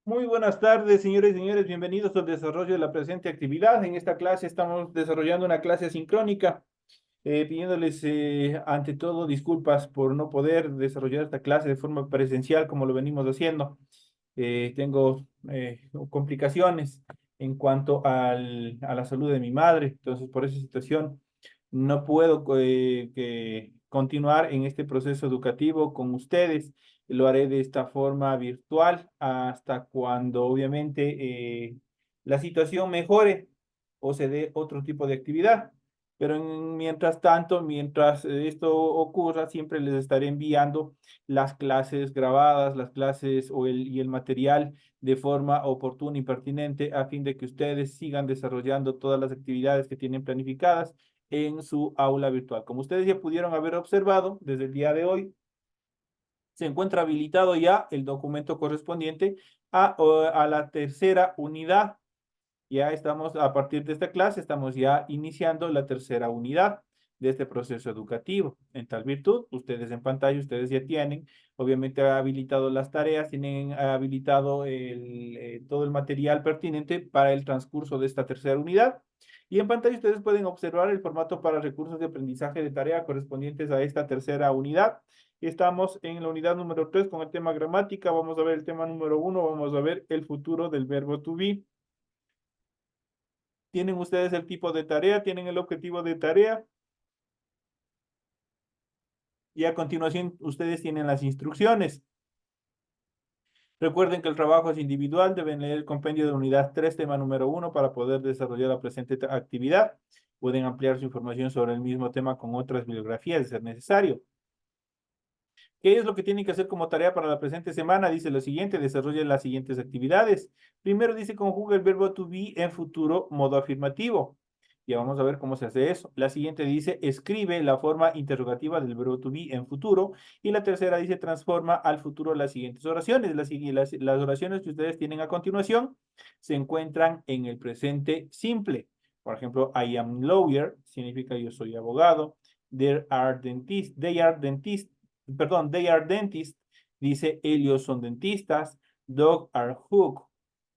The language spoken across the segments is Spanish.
Muy buenas tardes, señores y señores. Bienvenidos al desarrollo de la presente actividad. En esta clase estamos desarrollando una clase asincrónica, pidiéndoles ante todo disculpas por no poder desarrollar esta clase de forma presencial como lo venimos haciendo. Tengo complicaciones en cuanto a la salud de mi madre, entonces por esa situación no puedo continuar en este proceso educativo con ustedes. Lo haré de esta forma virtual hasta cuando obviamente la situación mejore o se dé otro tipo de actividad. Pero mientras tanto, mientras esto ocurra, siempre les estaré enviando las clases grabadas, las clases y el material de forma oportuna y pertinente a fin de que ustedes sigan desarrollando todas las actividades que tienen planificadas en su aula virtual. Como ustedes ya pudieron haber observado, desde el día de hoy se encuentra habilitado ya el documento correspondiente a la tercera unidad. Ya estamos, a partir de esta clase, estamos ya iniciando la tercera unidad de este proceso educativo. En tal virtud, ustedes en pantalla, ustedes ya tienen, obviamente, habilitado las tareas, tienen habilitado todo el material pertinente para el transcurso de esta tercera unidad. Y en pantalla ustedes pueden observar el formato para recursos de aprendizaje de tarea correspondientes a esta tercera unidad. Estamos en la unidad número 3 con el tema gramática. Vamos a ver el tema número 1, vamos a ver el futuro del verbo to be. Tienen ustedes el tipo de tarea, tienen el objetivo de tarea y a continuación ustedes tienen las instrucciones. Recuerden que el trabajo es individual, deben leer el compendio de unidad 3, tema número 1 para poder desarrollar la presente actividad. Pueden ampliar su información sobre el mismo tema con otras bibliografías de ser necesario. ¿Qué es lo que tienen que hacer como tarea para la presente semana? Dice lo siguiente, desarrollen las siguientes actividades. Primero dice conjuga el verbo to be en futuro modo afirmativo. Ya vamos a ver cómo se hace eso. La siguiente dice escribe la forma interrogativa del verbo to be en futuro. Y la tercera dice transforma al futuro las siguientes oraciones. Las oraciones que ustedes tienen a continuación se encuentran en el presente simple. Por ejemplo, I am lawyer significa yo soy abogado. They are dentists, perdón, they are dentists, dice ellos son dentistas, dog are hook,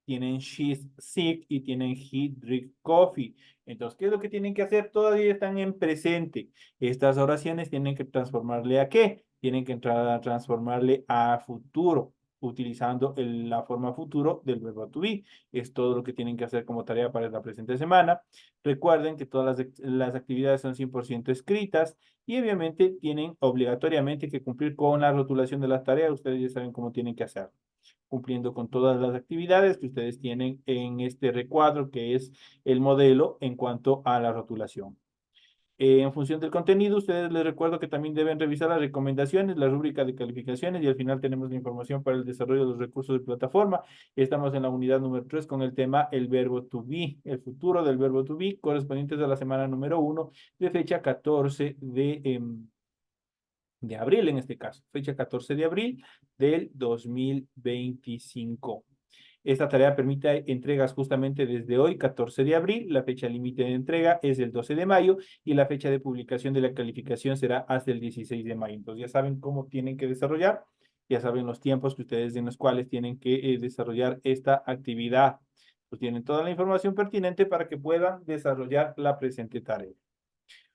tienen she's sick y tienen he drink coffee. Entonces, ¿qué es lo que tienen que hacer? Todavía están en presente. Estas oraciones tienen que transformarle a qué? Tienen que entrar a transformarle a futuro, utilizando la forma futuro del verbo to be. Es todo lo que tienen que hacer como tarea para la presente semana. Recuerden que todas las actividades son 100% escritas y obviamente tienen obligatoriamente que cumplir con la rotulación de las tareas. Ustedes ya saben cómo tienen que hacerlo, cumpliendo con todas las actividades que ustedes tienen en este recuadro, que es el modelo en cuanto a la rotulación. En función del contenido, ustedes les recuerdo que también deben revisar las recomendaciones, la rúbrica de calificaciones y al final tenemos la información para el desarrollo de los recursos de plataforma. Estamos en la unidad número 3 con el tema el verbo to be, el futuro del verbo to be, correspondientes a la semana número 1 de fecha 14 de abril en este caso, fecha 14 de abril del 2025. Esta tarea permite entregas justamente desde hoy, 14 de abril. La fecha límite de entrega es el 12 de mayo y la fecha de publicación de la calificación será hasta el 16 de mayo. Entonces ya saben cómo tienen que desarrollar, ya saben los tiempos que ustedes en los cuales tienen que desarrollar esta actividad. Pues tienen toda la información pertinente para que puedan desarrollar la presente tarea.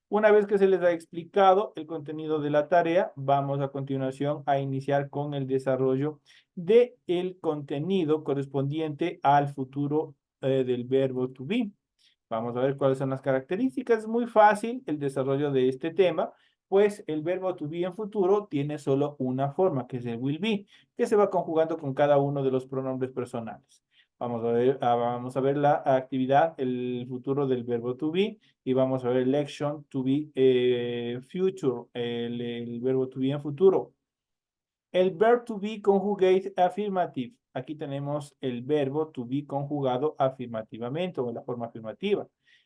Una vez que se les ha explicado el contenido de la tarea, vamos a continuación a iniciar con el desarrollo de el contenido correspondiente al futuro del verbo to be. Vamos a ver cuáles son las características. Es muy fácil el desarrollo de este tema, pues el verbo to be en futuro tiene solo una forma, que es el will be, que se va conjugando con cada uno de los pronombres personales. Vamos a ver la actividad, el futuro del verbo to be, y vamos a ver el action to be future, el verbo to be en futuro. El verb to be conjugate affirmative. Aquí tenemos el verbo to be conjugado afirmativamente o en la forma afirmativa.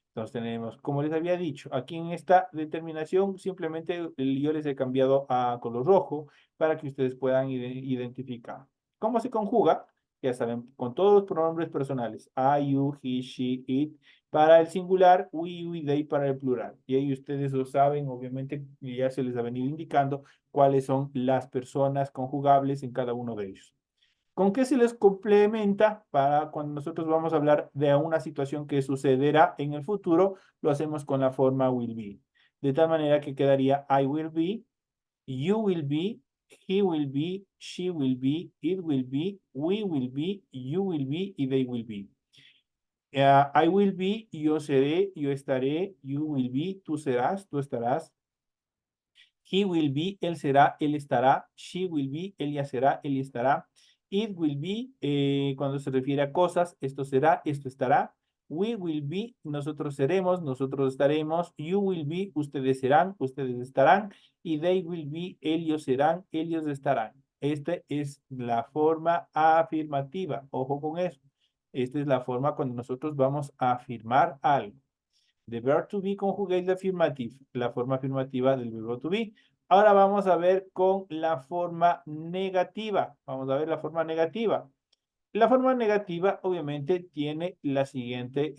Entonces tenemos, como les había dicho, aquí en esta determinación simplemente yo les he cambiado a color rojo para que ustedes puedan identificar. ¿Cómo se conjuga? Ya saben, con todos los pronombres personales. I, you, he, she, it, para el singular, we, we, they para el plural. Y ahí ustedes lo saben, obviamente, y ya se les ha venido indicando cuáles son las personas conjugables en cada uno de ellos. ¿Con qué se les complementa para cuando nosotros vamos a hablar de una situación que sucederá en el futuro? Lo hacemos con la forma will be. De tal manera que quedaría I will be, you will be, he will be, she will be, it will be, we will be, you will be y they will be. I will be, yo seré, yo estaré, you will be, tú serás, tú estarás. He will be, él será, él estará. She will be, ella será, él estará. It will be, cuando se refiere a cosas, esto será, esto estará. We will be, nosotros seremos, nosotros estaremos. You will be, ustedes serán, ustedes estarán. Y they will be, ellos serán, ellos estarán. Esta es la forma afirmativa. Ojo con eso. Esta es la forma cuando nosotros vamos a afirmar algo. The verb to be conjugate the affirmative, la forma afirmativa del verbo to be. Ahora vamos a ver con la forma negativa. Vamos a ver la forma negativa. La forma negativa obviamente tiene la siguiente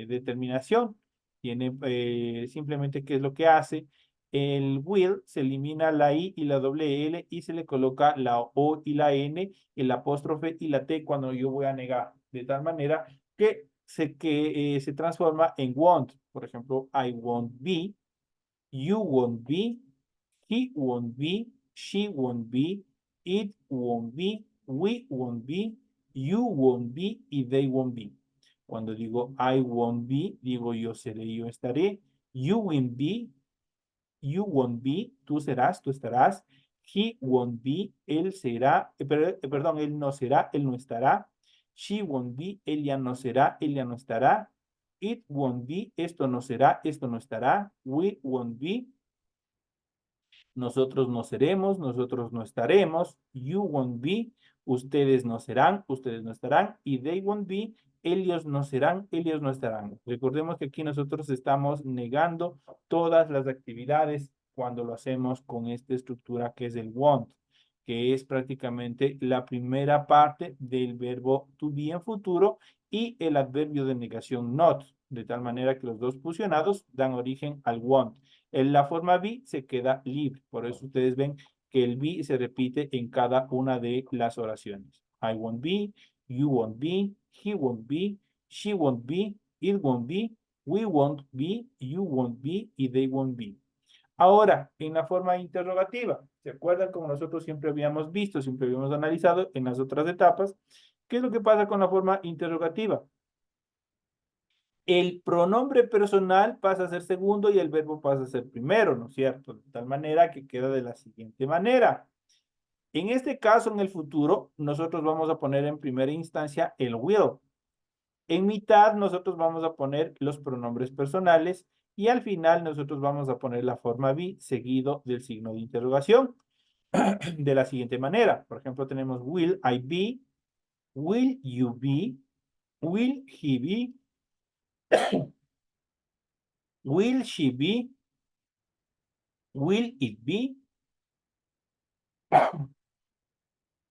determinación. Tiene simplemente qué es lo que hace. El will se elimina la I y la doble L y se le coloca la O y la N, el apóstrofe y la T cuando yo voy a negar. De tal manera que se transforma en won't. Por ejemplo, I won't be, you won't be, he won't be, she won't be, it won't be, we won't be, you won't be y they won't be. Cuando digo I won't be, digo yo seré, yo estaré. You won't be, tú serás, tú estarás. He won't be, él será, perdón, él no será, él no estará. She won't be, ella no será, ella no estará. It won't be, esto no será, esto no estará. We won't be, nosotros no seremos, nosotros no estaremos. You won't be, ustedes no serán, ustedes no estarán. Y they won't be, ellos no serán, ellos no estarán. Recordemos que aquí nosotros estamos negando todas las actividades cuando lo hacemos con esta estructura que es el want, que es prácticamente la primera parte del verbo to be en futuro y el adverbio de negación not, de tal manera que los dos fusionados dan origen al want. En la forma be se queda libre. Por eso ustedes ven que el be se repite en cada una de las oraciones. I won't be, you won't be, he won't be, she won't be, it won't be, we won't be, you won't be y they won't be. Ahora, en la forma interrogativa, ¿se acuerdan como nosotros siempre habíamos visto, siempre habíamos analizado en las otras etapas? ¿Qué es lo que pasa con la forma interrogativa? El pronombre personal pasa a ser segundo y el verbo pasa a ser primero, ¿no es cierto? De tal manera que queda de la siguiente manera. En este caso, en el futuro, nosotros vamos a poner en primera instancia el will. En mitad, nosotros vamos a poner los pronombres personales y al final nosotros vamos a poner la forma be seguido del signo de interrogación de la siguiente manera. Por ejemplo, tenemos will I be, will you be, will he be, will she be, will it be,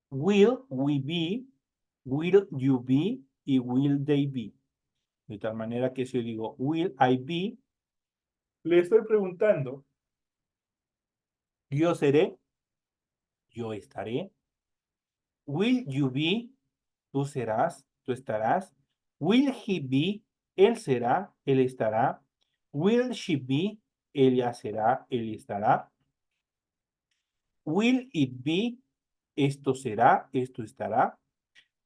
will we be, will you be y will they be. De tal manera que si yo digo will I be, le estoy preguntando, yo seré, yo estaré. Will you be, tú serás, tú estarás. Will he be, él será, él estará. Will she be, ella será, él estará. Will it be, esto será, esto estará.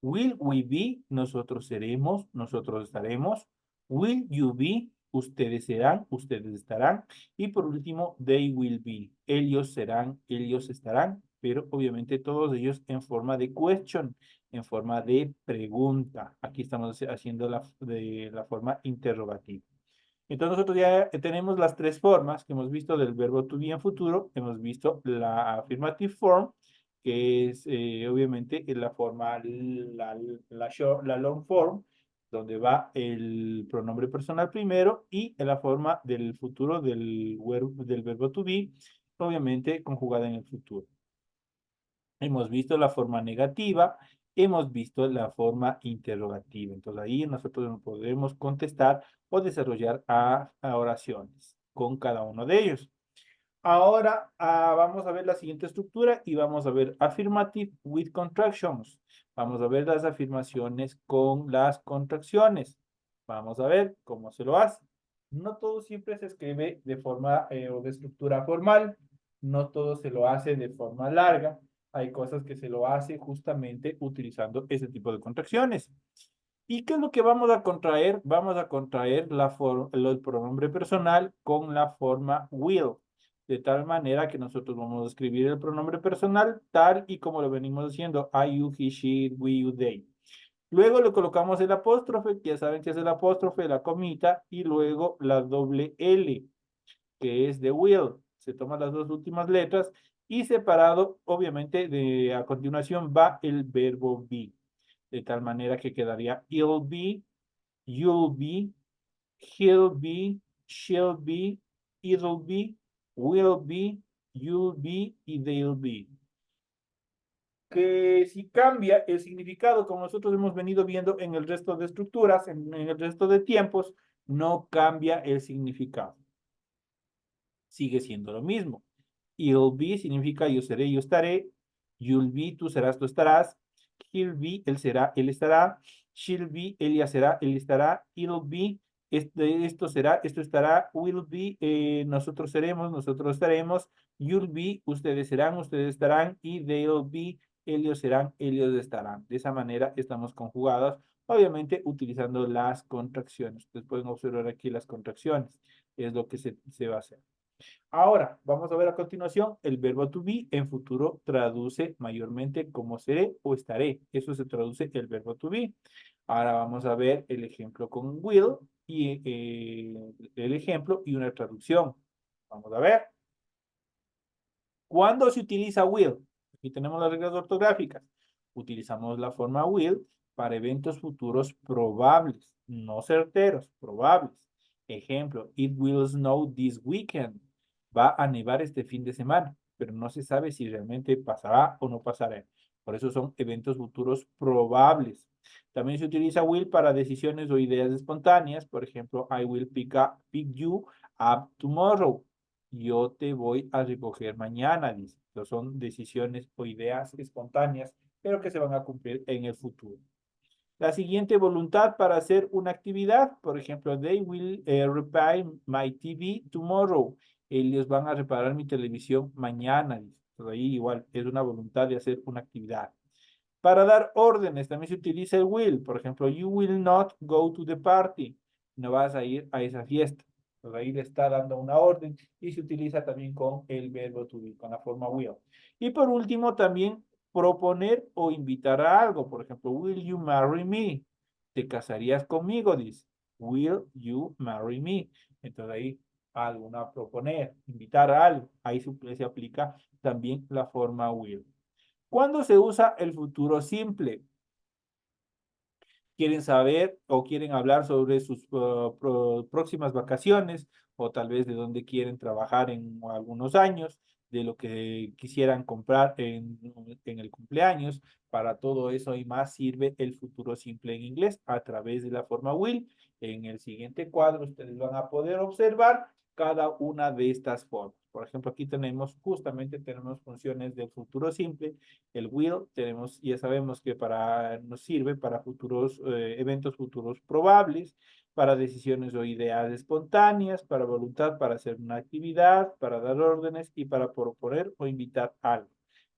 Will we be, nosotros seremos, nosotros estaremos. Will you be, ustedes serán, ustedes estarán. Y por último, they will be, ellos serán, ellos estarán. Pero obviamente todos ellos en forma de question, en forma de pregunta. Aquí estamos haciendo la forma interrogativa. Entonces nosotros ya tenemos las tres formas que hemos visto del verbo to be en futuro. Hemos visto la affirmative form, que es obviamente en la forma, la long form, donde va el pronombre personal primero, y en la forma del futuro del verbo to be, obviamente conjugada en el futuro. Hemos visto la forma negativa, hemos visto la forma interrogativa. Entonces ahí nosotros nos podemos contestar o desarrollar a oraciones con cada uno de ellos. Ahora vamos a ver la siguiente estructura y vamos a ver affirmative with contractions. Vamos a ver las afirmaciones con las contracciones. Vamos a ver cómo se lo hace. No todo siempre se escribe de forma o de estructura formal. No todo se lo hace de forma larga. Hay cosas que se lo hace justamente utilizando ese tipo de contracciones. ¿Y qué es lo que vamos a contraer? Vamos a contraer el pronombre personal con la forma will, de tal manera que nosotros vamos a escribir el pronombre personal tal y como lo venimos haciendo, I, you, he, she, it, we, you, they. Luego le colocamos el apóstrofe, que ya saben que es el apóstrofe, la comita, y luego la doble L, que es de will. Se toman las dos últimas letras y separado, obviamente, a continuación va el verbo be, de tal manera que quedaría it'll be, you'll be, he'll be, she'll be, it'll be, will be, you'll be y they'll be. Que si cambia el significado, como nosotros hemos venido viendo en el resto de estructuras, en el resto de tiempos, no cambia el significado. Sigue siendo lo mismo. It'll be significa yo seré, yo estaré. You'll be, tú serás, tú estarás. He'll be, él será, él estará. She'll be, ella será, él estará. It'll be, esto será, esto estará. Will be, nosotros seremos, nosotros estaremos. You'll be, ustedes serán, ustedes estarán. Y they'll be, ellos serán, ellos estarán. De esa manera estamos conjugados, obviamente utilizando las contracciones. Ustedes pueden observar aquí las contracciones. Es lo que se va a hacer. Ahora, vamos a ver a continuación, el verbo to be en futuro traduce mayormente como seré o estaré. Eso se traduce el verbo to be. Ahora vamos a ver el ejemplo con will y el ejemplo y una traducción. Vamos a ver. ¿Cuándo se utiliza will? Aquí tenemos las reglas ortográficas. Utilizamos la forma will para eventos futuros probables, no certeros, probables. Ejemplo, it will snow this weekend. Va a nevar este fin de semana, pero no se sabe si realmente pasará o no pasará. Por eso son eventos futuros probables. También se utiliza will para decisiones o ideas espontáneas. Por ejemplo, I will pick you up tomorrow. Yo te voy a recoger mañana, dice. Entonces son decisiones o ideas espontáneas, pero que se van a cumplir en el futuro. La siguiente voluntad para hacer una actividad, por ejemplo, they will repair my TV tomorrow. Ellos van a reparar mi televisión mañana, dice. Entonces ahí igual es una voluntad de hacer una actividad. Para dar órdenes también se utiliza el will. Por ejemplo, you will not go to the party. No vas a ir a esa fiesta. Pues ahí le está dando una orden y se utiliza también con el verbo to be, con la forma will. Y por último, también proponer o invitar a algo. Por ejemplo, will you marry me? ¿Te casarías conmigo? Dice. Will you marry me? Entonces ahí alguna proponer, invitar a algo. Ahí se aplica también la forma will. ¿Cuándo se usa el futuro simple? ¿Quieren saber o quieren hablar sobre sus próximas vacaciones o tal vez de dónde quieren trabajar en algunos años, de lo que quisieran comprar en el cumpleaños? Para todo eso y más sirve el futuro simple en inglés a través de la forma will. En el siguiente cuadro ustedes van a poder observar cada una de estas formas. Por ejemplo, aquí tenemos funciones del futuro simple. El will ya sabemos que nos sirve para eventos futuros probables, para decisiones o ideas espontáneas, para voluntad, para hacer una actividad, para dar órdenes y para proponer o invitar algo,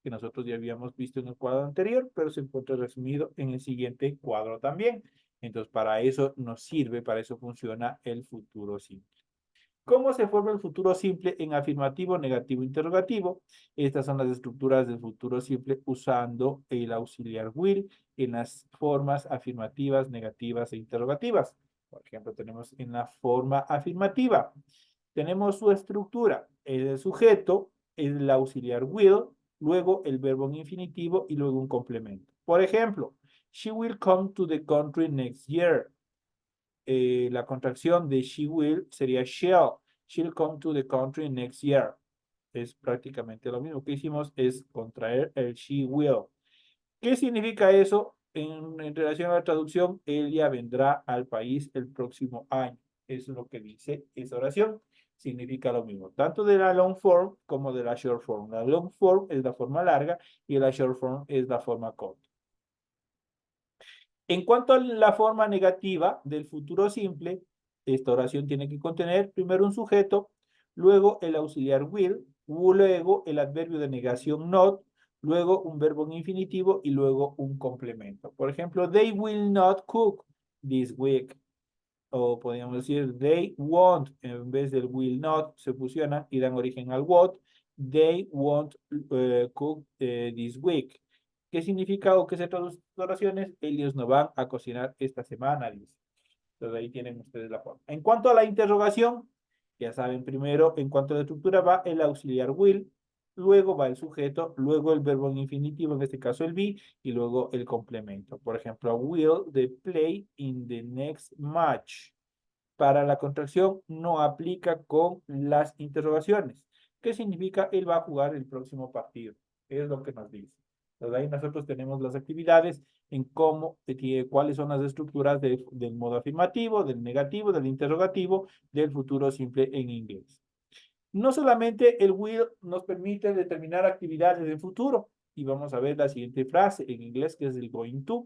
que nosotros ya habíamos visto en el cuadro anterior, pero se encuentra resumido en el siguiente cuadro también. Entonces, para eso nos sirve, para eso funciona el futuro simple. ¿Cómo se forma el futuro simple en afirmativo, negativo, interrogativo? Estas son las estructuras del futuro simple usando el auxiliar will en las formas afirmativas, negativas e interrogativas. Por ejemplo, tenemos en la forma afirmativa, tenemos su estructura, el sujeto, el auxiliar will, luego el verbo en infinitivo y luego un complemento. Por ejemplo, she will come to the country next year. La contracción de she will sería shall. She'll come to the country next year. Es prácticamente lo mismo que hicimos, es contraer el she will. ¿Qué significa eso en relación a la traducción? Ella vendrá al país el próximo año. Eso es lo que dice esa oración. Significa lo mismo, tanto de la long form como de la short form. La long form es la forma larga y la short form es la forma corta. En cuanto a la forma negativa del futuro simple, esta oración tiene que contener primero un sujeto, luego el auxiliar will, luego el adverbio de negación not, luego un verbo en infinitivo y luego un complemento. Por ejemplo, they will not cook this week. O podríamos decir they won't, en vez del will not, se fusionan y dan origen al what. They won't cook this week. ¿Qué significa o qué se traduce en oraciones? Ellos no van a cocinar esta semana, dice. Entonces ahí tienen ustedes la forma. En cuanto a la interrogación, ya saben, primero, en cuanto a la estructura, va el auxiliar will, luego va el sujeto, luego el verbo en infinitivo, en este caso el be, y luego el complemento. Por ejemplo, will they play in the next match. Para la contracción no aplica con las interrogaciones. ¿Qué significa? Él va a jugar el próximo partido. Es lo que nos dice. Entonces ahí nosotros tenemos las actividades en cómo, cuáles son las estructuras del modo afirmativo, del negativo, del interrogativo, del futuro simple en inglés. No solamente el will nos permite determinar actividades del futuro, y vamos a ver la siguiente frase en inglés que es el going to.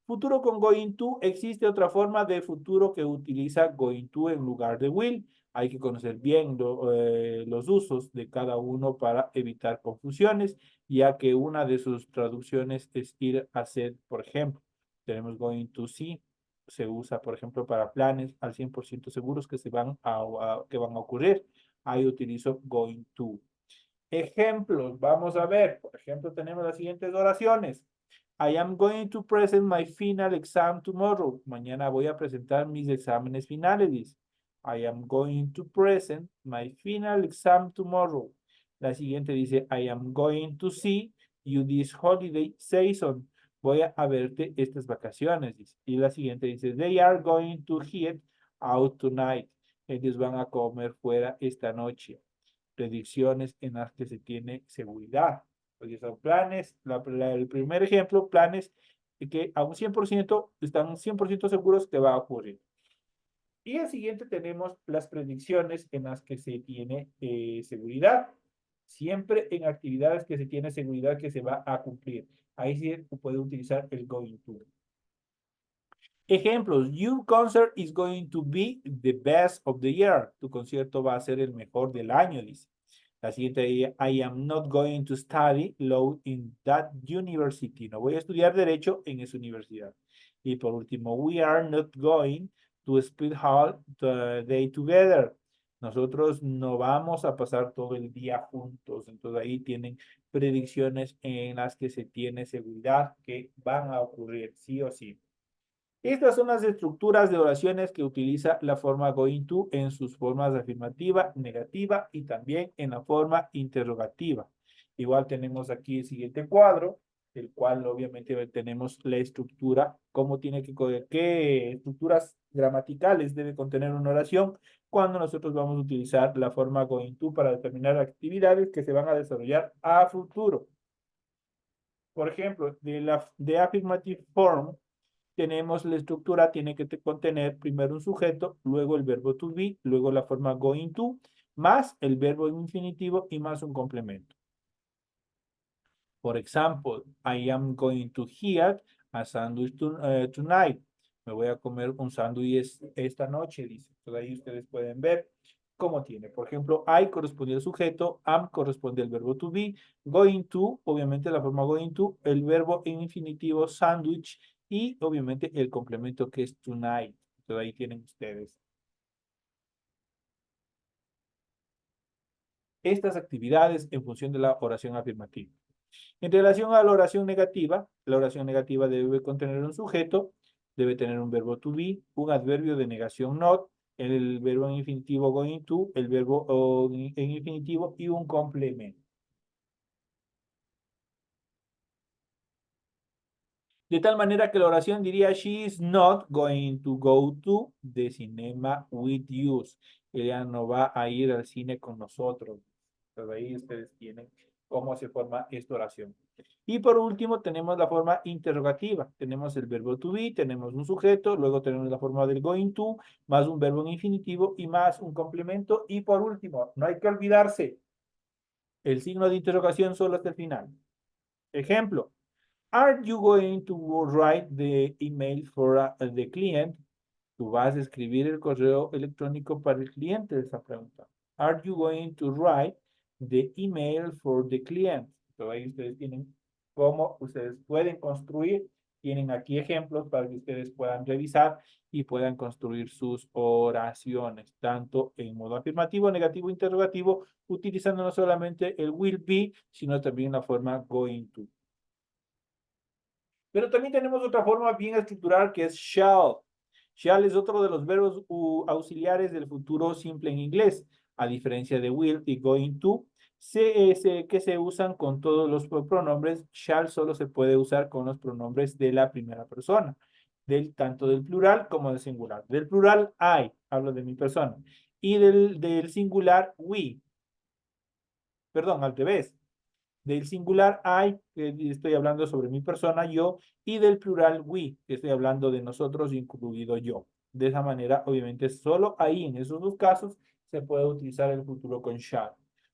Futuro con going to, existe otra forma de futuro que utiliza going to en lugar de will. Hay que conocer bien los usos de cada uno para evitar confusiones, ya que una de sus traducciones es ir a hacer, por ejemplo, tenemos going to see, se usa, por ejemplo, para planes al 100% seguros que, que van a ocurrir. Ahí utilizo going to. Ejemplos, vamos a ver. Por ejemplo, tenemos las siguientes oraciones. I am going to present my final exam tomorrow. Mañana voy a presentar mis exámenes finales. Dice. I am going to present my final exam tomorrow. La siguiente dice, I am going to see you this holiday season. Voy a verte estas vacaciones. Dice. Y la siguiente dice, they are going to head out tonight. Ellos van a comer fuera esta noche. Predicciones en las que se tiene seguridad. Porque son planes, el primer ejemplo, planes que a un 100% están 100% seguros que va a ocurrir. Y el siguiente tenemos las predicciones en las que se tiene seguridad. Siempre en actividades que se tiene seguridad que se va a cumplir. Ahí sí puede utilizar el going to. Ejemplos, your concert is going to be the best of the year. Tu concierto va a ser el mejor del año, dice. La siguiente, I am not going to study law in that university. No voy a estudiar derecho en esa universidad. Y por último, we are not going to spend all the day together. Nosotros no vamos a pasar todo el día juntos. Entonces ahí tienen predicciones en las que se tiene seguridad que van a ocurrir sí o sí. Estas son las estructuras de oraciones que utiliza la forma going to en sus formas afirmativa, negativa y también en la forma interrogativa. Igual tenemos aquí el siguiente cuadro, el cual obviamente tenemos la estructura, qué estructuras gramaticales debe contener una oración cuando nosotros vamos a utilizar la forma going to para determinar actividades que se van a desarrollar a futuro. Por ejemplo, de affirmative form, tenemos la estructura, tiene que contener primero un sujeto, luego el verbo to be, luego la forma going to, más el verbo en infinitivo y más un complemento. Por ejemplo, I am going to eat a sandwich tonight. Me voy a comer un sándwich esta noche, dice. Entonces ahí ustedes pueden ver cómo tiene. Por ejemplo, I corresponde al sujeto, am corresponde al verbo to be, going to, obviamente la forma going to, el verbo en infinitivo sandwich y obviamente el complemento que es tonight. Entonces ahí tienen ustedes. Estas actividades en función de la oración afirmativa. En relación a la oración negativa debe contener un sujeto, debe tener un verbo to be, un adverbio de negación not, el verbo en infinitivo going to, el verbo en infinitivo y un complemento. De tal manera que la oración diría, she is not going to go to the cinema with you. Ella no va a ir al cine con nosotros. Entonces ahí ustedes tienen cómo se forma esta oración. Y por último tenemos la forma interrogativa. Tenemos el verbo to be, tenemos un sujeto, luego tenemos la forma del going to, más un verbo en infinitivo y más un complemento. Y por último, no hay que olvidarse, el signo de interrogación solo hasta el final. Ejemplo, are you going to write the email for the client? ¿Tú vas a escribir el correo electrónico para el cliente? De esa pregunta. Are you going to write the email for the client? Entonces ahí ustedes tienen cómo ustedes pueden construir. Tienen aquí ejemplos para que ustedes puedan revisar y puedan construir sus oraciones, tanto en modo afirmativo, negativo, interrogativo, utilizando no solamente el will be, sino también la forma going to. Pero también tenemos otra forma bien estructural que es shall. Shall es otro de los verbos auxiliares del futuro simple en inglés, a diferencia de will y going to, que se usan con todos los pronombres. Shall solo se puede usar con los pronombres de la primera persona, tanto del plural como del singular. Del plural, I, hablo de mi persona, y del singular, we. Perdón, al revés. Del singular I, que estoy hablando sobre mi persona, yo, y del plural we, que estoy hablando de nosotros, incluido yo. De esa manera, obviamente, solo ahí, en esos dos casos, se puede utilizar el futuro con shall.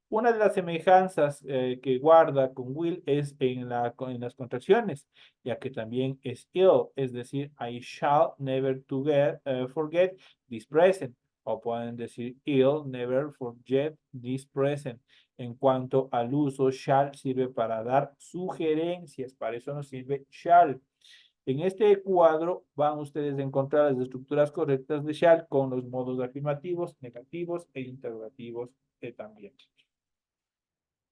Una de las semejanzas que guarda con will es en las contracciones, ya que también es ill, es decir, I shall never forget this present. O pueden decir, I'll never forget this present. En cuanto al uso, shall sirve para dar sugerencias. Para eso nos sirve shall. En este cuadro van ustedes a encontrar las estructuras correctas de shall con los modos afirmativos, negativos e interrogativos también.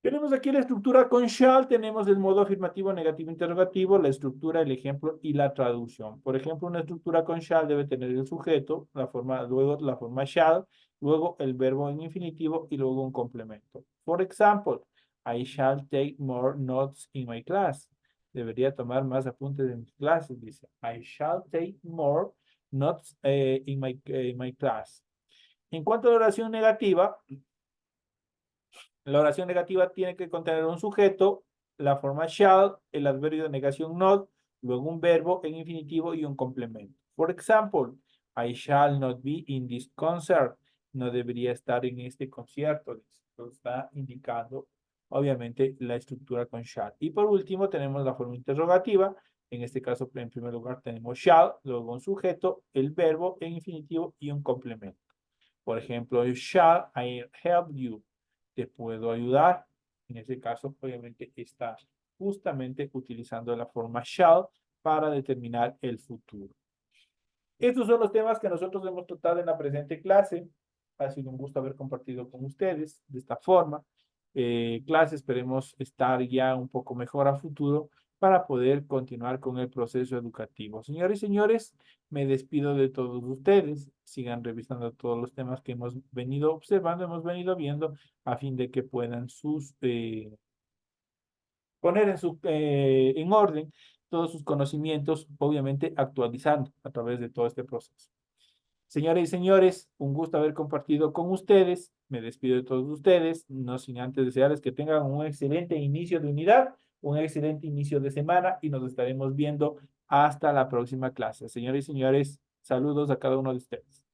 Tenemos aquí la estructura con shall, tenemos el modo afirmativo, negativo, interrogativo, la estructura, el ejemplo y la traducción. Por ejemplo, una estructura con shall debe tener el sujeto, luego la forma shall, luego el verbo en infinitivo y luego un complemento. For example, I shall take more notes in my class. Debería tomar más apuntes en mis clases, dice. I shall take more notes in my class. En cuanto a la oración negativa, la oración negativa tiene que contener un sujeto, la forma shall, el adverbio de negación not, luego un verbo en infinitivo y un complemento. For example, I shall not be in this concert. No debería estar en este concierto. Esto está indicando, obviamente, la estructura con shall. Y por último, tenemos la forma interrogativa. En este caso, en primer lugar, tenemos shall, luego un sujeto, el verbo en infinitivo y un complemento. Por ejemplo, shall I help you? Te puedo ayudar. En este caso, obviamente, está justamente utilizando la forma shall para determinar el futuro. Estos son los temas que nosotros hemos tratado en la presente clase. Ha sido un gusto haber compartido con ustedes de esta forma. Clase, esperemos estar ya un poco mejor a futuro para poder continuar con el proceso educativo. Señores y señores, me despido de todos ustedes. Sigan revisando todos los temas que hemos venido observando, hemos venido viendo, a fin de que puedan poner en orden todos sus conocimientos, obviamente actualizando a través de todo este proceso. Señoras y señores, un gusto haber compartido con ustedes. Me despido de todos ustedes, no sin antes desearles que tengan un excelente inicio de unidad, un excelente inicio de semana y nos estaremos viendo hasta la próxima clase. Señores y señores, saludos a cada uno de ustedes.